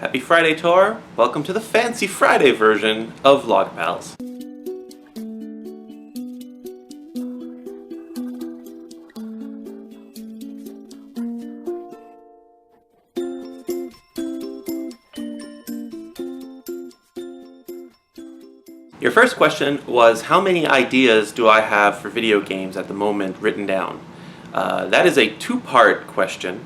Happy Friday, Tor! Welcome to the Fancy Friday version of Log Pals. Your first question was, how many ideas do I have for video games at the moment written down? That is a two-part question.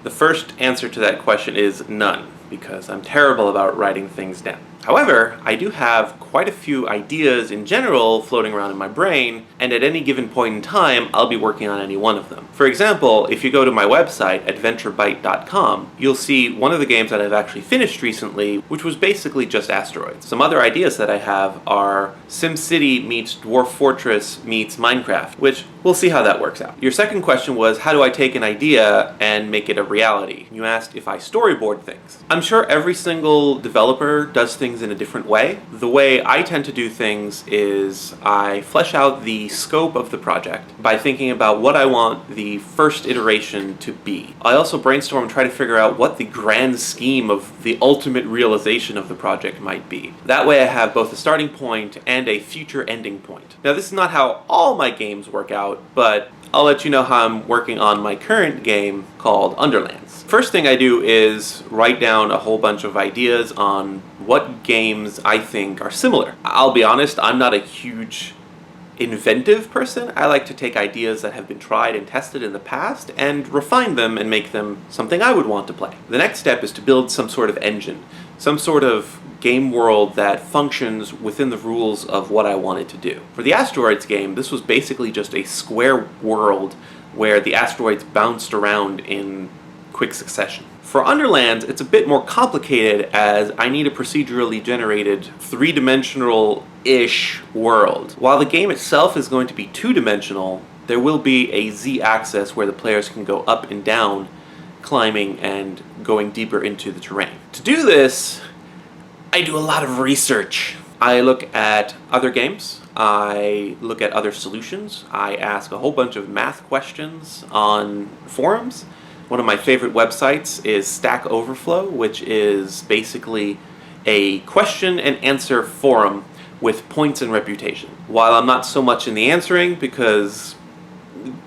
The first answer to that question is none, because I'm terrible about writing things down. However, I do have quite a few ideas in general floating around in my brain, and at any given point in time, I'll be working on any one of them. For example, if you go to my website, adventurebyte.com, you'll see one of the games that I've actually finished recently, which was basically just Asteroids. Some other ideas that I have are SimCity meets Dwarf Fortress meets Minecraft, which we'll see how that works out. Your second question was, how do I take an idea and make it a reality? You asked if I storyboard things. I'm sure every single developer does things in a different way. The way I tend to do things is I flesh out the scope of the project by thinking about what I want the first iteration to be. I also brainstorm and try to figure out what the grand scheme of the ultimate realization of the project might be. That way I have both a starting point and a future ending point. Now, this is not how all my games work out, but I'll let you know how I'm working on my current game called Underlands. First thing I do is write down a whole bunch of ideas on what games I think are similar. I'll be honest, I'm not a huge inventive person. I like to take ideas that have been tried and tested in the past and refine them and make them something I would want to play. The next step is to build some sort of engine, some sort of game world that functions within the rules of what I wanted to do. For the Asteroids game, this was basically just a square world where the asteroids bounced around in quick succession. For Underlands, it's a bit more complicated as I need a procedurally generated three-dimensional-ish world. While the game itself is going to be two-dimensional, there will be a Z-axis where the players can go up and down, climbing and going deeper into the terrain. To do this, I do a lot of research. I look at other games, I look at other solutions, I ask a whole bunch of math questions on forums. One of my favorite websites is Stack Overflow, which is basically a question and answer forum with points and reputation. While I'm not so much in the answering because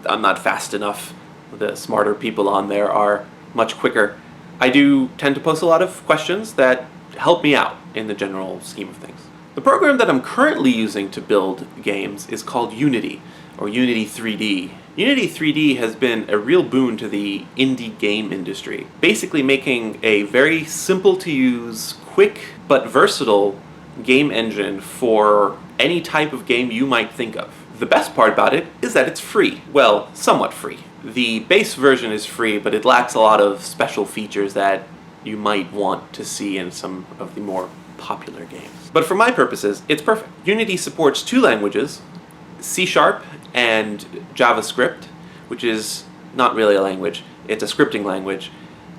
I'm not fast enough, the smarter people on there are much quicker, I do tend to post a lot of questions that help me out in the general scheme of things. The program that I'm currently using to build games is called Unity, or Unity 3D. Unity 3D has been a real boon to the indie game industry, basically making a very simple to use, quick but versatile game engine for any type of game you might think of. The best part about it is that it's free. Well, somewhat free. The base version is free, but it lacks a lot of special features that you might want to see in some of the more popular games. But for my purposes, it's perfect. Unity supports two languages, C# and JavaScript, which is not really a language, it's a scripting language.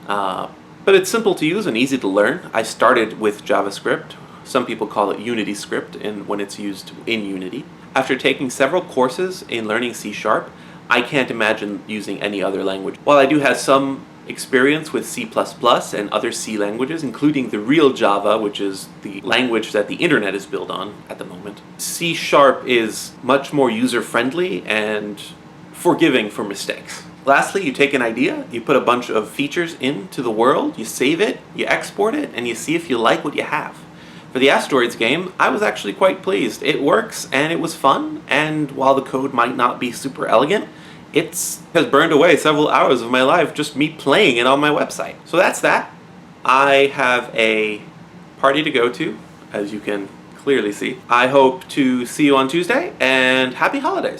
But it's simple to use and easy to learn. I started with JavaScript. Some people call it Unity script when it's used in Unity. After taking several courses in learning C#, I can't imagine using any other language. While I do have some experience with C++ and other C languages, including the real Java, which is the language that the internet is built on at the moment, C# is much more user-friendly and forgiving for mistakes. Lastly, you take an idea, you put a bunch of features into the world, you save it, you export it, and you see if you like what you have. For the Asteroids game, I was actually quite pleased. It works, and it was fun, and while the code might not be super elegant, it has burned away several hours of my life just me playing it on my website. So that's that. I have a party to go to, as you can clearly see. I hope to see you on Tuesday, and happy holidays!